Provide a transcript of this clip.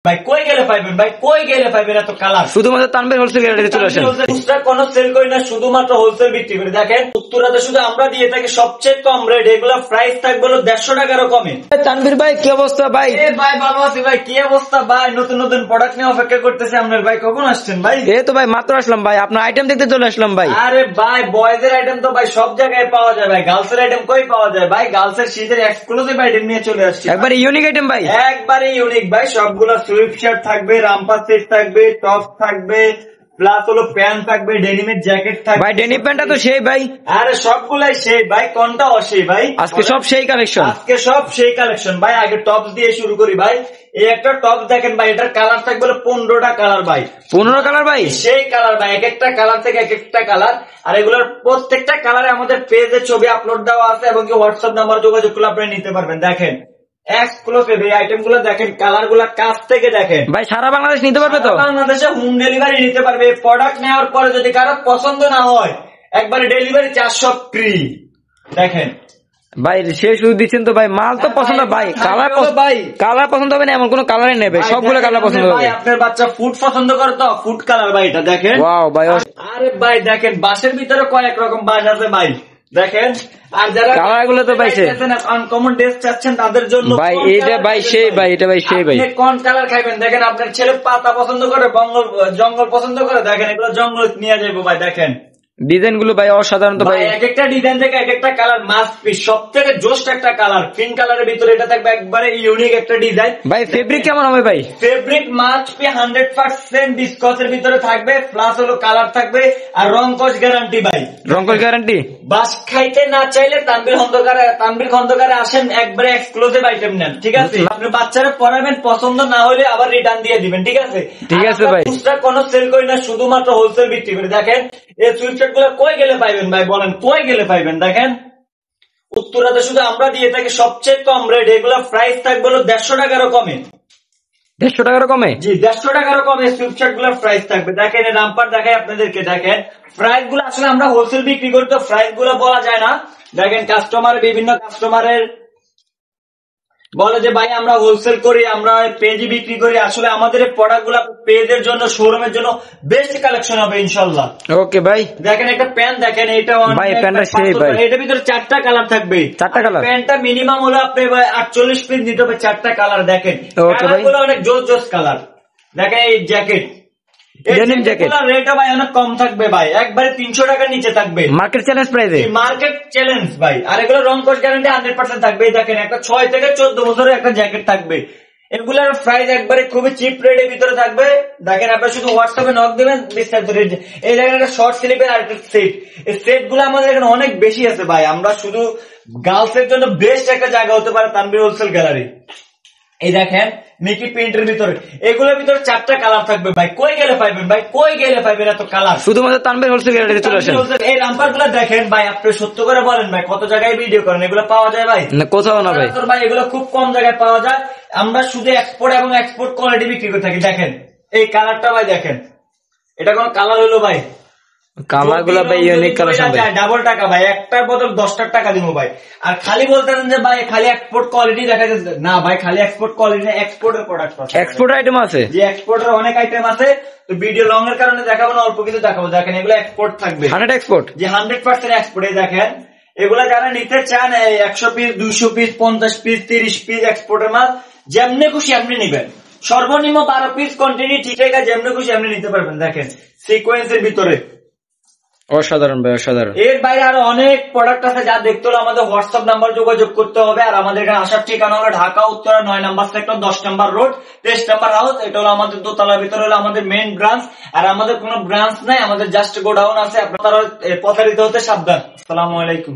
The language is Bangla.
ভাই কই গেলে পাইবেন, ভাই কই গেলে পাইবেন এত কালার? শুধুমাত্র তানভীর হোলসেল গ্যালারিতে চলে আসেন। খুচরা কোনো সেল করি না, শুধুমাত্র হোলসেল বিক্রি করি। দেখেন উত্তরাতে শুধু আমরা দিয়ে থাকি সবচেয়ে কম রেট, এগুলো প্রাইস থাকবে 150 টাকারও কমে। তানভীর ভাই কি অবস্থা ভাই? ভাই ভালো আছি ভাই, কি অবস্থা ভাই? নতুন নতুন প্রোডাক্ট নিয়ে অপেক্ষা করতেছি আপনার। ভাই কখন আসছেন ভাই? এই তো ভাই মাত্র আসলাম ভাই, আপনার আইটেম দেখতে চলে আসলাম ভাই। আরে ভাই বয়েজ এর আইটেম তো ভাই সব জায়গায় পাওয়া যায় ভাই, গার্লস এর আইটেম কই পাওয়া যায় ভাই? গার্লস এর শীতের এক্সক্লুসিভ আইটেম নিয়ে চলে আসছি, একবারে ইউনিক আইটেম ভাই, একবারে ইউনিক ভাই। সবগুলো সুইফট শার্ট থাকবে, রামপাস সেট থাকবে, টপ থাকবে, প্লাস হলো প্যান্ট থাকবে, ডেনিমের জ্যাকেট থাকবে। ভাই ডেনিম প্যান্টটা তো সেই ভাই। আরে সবগুলাই সেই ভাই, কোনটা অসেই ভাই? আজকে সব সেই কালেকশন, আজকে সব সেই কালেকশন ভাই। আগে টপস দিয়ে শুরু করি ভাই। এই একটা টপ দেখেন ভাই, এটার কালার থাকবে 15টা কালার ভাই, 15 কালার ভাই, সেই কালার ভাই। এক একটা কালার থেকে এক একটা কালার, আর এগুলোর প্রত্যেকটা কালারে আমাদের পেজে ছবি আপলোড দেওয়া আছে এবং কি হোয়াটসঅ্যাপ নাম্বার যোগাযোগ করলে আপনি নিতে পারবেন। দেখেন এক্সক্লুসিভ এই আইটেম গুলো, দেখেন কালার গুলা কাছ থেকে দেখেন ভাই সারা বাংলাদেশ নিতে পারবে তো? বাংলাদেশে হোম ডেলিভারি নিতে পারবে। প্রোডাক্ট নেওয়ার পরে যদি কারো পছন্দ না হয়, একবারে ডেলিভারি 400 ফ্রি। দেখেন ভাই সে শুধু দিচ্ছেন তো ভাই, মাল তো পছন্দ ভাই, কালার ভাই কালার পছন্দ হবে না এমন কোন কালারই নেবে, সবগুলো কালার পছন্দ হবে। আপনার বাচ্চা ফুড পছন্দ করে তো ফুড কালার ভাই, এটা দেখেন। ওয়াও ভাই, আরে ভাই দেখেন বাসের ভিতরে কয়েক রকম বাস আছে ভাই, দেখেন। আর যারা কালার গুলো তো পাইছে আনকমন ড্রেস চাচ্ছেন তাদের জন্য ভাই, এটা ভাই সেই ভাই, এটা ভাই সেই ভাই। কোন কালার খাইবেন দেখেন, আপনার ছেলে পাতা পছন্দ করে, জঙ্গল পছন্দ করে, দেখেন এগুলো জঙ্গল নিয়ে যাবো ভাই। দেখেন ডিজাইন গুলো ভাই অসাধারণ তো ভাই, এক একটা ডিজাইন থেকে এক একটা কালার মাস্ট পিস। সব থেকে জোস্ট একটা কালার পিঙ্ক কালারের ভিতরে এটা থাকবে, একবারে ইউনিক একটা ডিজাইন ভাই। ফেব্রিক কেমন হবে ভাই? ফেব্রিক মাস্ট পি 100% বিস্কসের ভিতরে থাকবে, প্লাস হলো কালার থাকবে, আর রংকশ গ্যারান্টি ভাই, রংকশ গ্যারান্টি। বাস খাইতে না চাইলে তানভীর খন্দকারে আসেন, একবারে এক্সক্লুসিভ আইটেম নেন, ঠিক আছে? আপনি বাচ্চারা পড়াবেন, পছন্দ না হলে আবার রিটার্ন দিয়ে দিবেন, ঠিক আছে? ঠিক আছে ভাই। খুচরা কোনো সেল করি না, শুধুমাত্র হোলসেল বিক্রি করি। দেখেন এই সুইটশার্ট গুলো কই গেলে পাইবেন ভাই, বলেন কই গেলে পাইবেন? দেখেন উত্তরাতে শুধু আমরা দিয়ে থাকি সবচেয়ে কম রেট, এগুলো প্রাইস থাকবে 150 টাকারও কমে। 150 টাকারও কমে? জি 150 টাকারও কমে সুইটশার্ট গুলোর প্রাইস থাকবে। দেখেন এই রামপার দেখাই আপনাদেরকে, দেখেন প্রাইস গুলো আসলে আমরা হোলসেল বিক্রি করি তো প্রাইস গুলো বলা যায় না। দেখেন বিভিন্ন কাস্টমারের বলে যে ভাই আমরা হোলসেল করি, আমরা পেজে বিক্রি করি। আসলে আমাদের এই প্রোডাক্ট গুলো পেজের জন্য, শোরুমের জন্য বেস্ট কালেকশন হবে ইনশাল্লাহ। ওকে ভাই। দেখেন একটা প্যান্ট দেখেন, এটা ভাই প্যান্টটা সেই ভাই, এটার ভিতরে 4টা কালার থাকবে। 4টা কালার? প্যান্টটা মিনিমাম হলো আপনি 48 পিস নিতে হবে, 4টা কালার। দেখেন ওকে ভাই, অনেক জোস কালার। দেখেন এই জ্যাকেট, ডেনিম জ্যাকেট রেটটা ভাই অনেক কম থাকবে ভাই, একবারে 300 টাকার নিচে থাকবে, মার্কেট চ্যালেঞ্জ প্রাইসে। মার্কেট চ্যালেঞ্জ ভাই। আর এগুলো রংকশ গ্যারান্টি 100% থাকবে। দেখেন একটা 6 থেকে 14 বছরের একটা জ্যাকেট থাকবে, এগুলার প্রাইস একবারে খুবই চিপ রেটের ভিতরে থাকবে। দেখেন আপনারা শুধু হোয়াটসঅ্যাপে নক দিবেন, বিস্তারিত রেট। এই দেখেন একটা শর্ট স্লিপের আর একটা সেট, এই সেট গুলো আমাদের এখানে অনেক বেশি আছে ভাই। আমরা শুধু গার্লস এর জন্য বেস্ট একটা জায়গা হতে পারে তানভীর হোলসেল গ্যালারি। এই দেখেন মিকি প্রিন্টের ভিতরে, এগুলোর ভিতরে 4টা কালার থাকবে ভাই, কই গেলে পাইবেন ভাই, কই গেলে পাইবেন এত কালার? শুধুমাত্র তানভীর হোলসেল গ্যালারিতে চলে আসেন। এই রামপার গুলো দেখেন ভাই, আপনি সত্য করে বলেন ভাই কত জায়গায় ভিডিও করেন, এগুলো পাওয়া যায় ভাই? না কোথাও না ভাই, ভাই এগুলো খুব কম জায়গায় পাওয়া যায়। আমরা শুধু এক্সপোর্ট এবং এক্সপোর্ট কোয়ালিটি বিক্রি করে থাকি। দেখেন এই কালারটা ভাই, দেখেন এটা কোন কালার হলো ভাই? কালার গুলো ভাই ইউনিক কালেকশন ভাই, ডাবল টাকা ভাই, একটার বদল 10 টাকা দিব ভাই। আর খালি বলতেছেন যে ভাই খালি এক্সপোর্ট কোয়ালিটি দেখা যাচ্ছে না ভাই, খালি এক্সপোর্ট কোয়ালিটি না, এক্সপোর্টের প্রোডাক্ট আছে, এক্সপোর্ট আইটেম আছে। যে এক্সপোর্টের অনেক আইটেম আছে, তো ভিডিও লং এর কারণে দেখাবো না, অল্প কিছু দেখাবো। দেখেন এগুলো এক্সপোর্ট থাকবে, 100 এক্সপোর্ট, যে 100% এক্সপোর্ট। দেখেন এগুলা যারা নিতে চান 100 পিস, 200 পিস, 50 পিস, 30 পিস এক্সপোর্টের মাল যেমনি খুশি আপনি নিবেন, সর্বনিম্ন 12 পিস কোয়ান্টিটি, ঠিক আছে? যেমনি খুশি আপনি নিতে পারবেন। দেখেন সিকোয়েন্সের ভিতরে অসাধারণ ভাই, অসাধারণ। এর বাইরে আরো অনেক প্রোডাক্ট আছে, যা দেখতে হলে আমাদের হোয়াটসঅ্যাপ নাম্বার যোগাযোগ করতে হবে। আর আমাদের এখানে আসার ঠিকানা হলো ঢাকা উত্তরা 9 নম্বর সেক্টর, 10 নম্বর রোড, 23 নম্বর হাউস। এটা হলো আমাদের দোতলার ভিতরে হলো আমাদের মেইন ব্রাঞ্চ। আর আমাদের কোনো ব্রাঞ্চ নাই, আমাদের জাস্ট গোডাউন আছে। আপনারা প্রতারিত হতে সাবধান। আসসালামু আলাইকুম।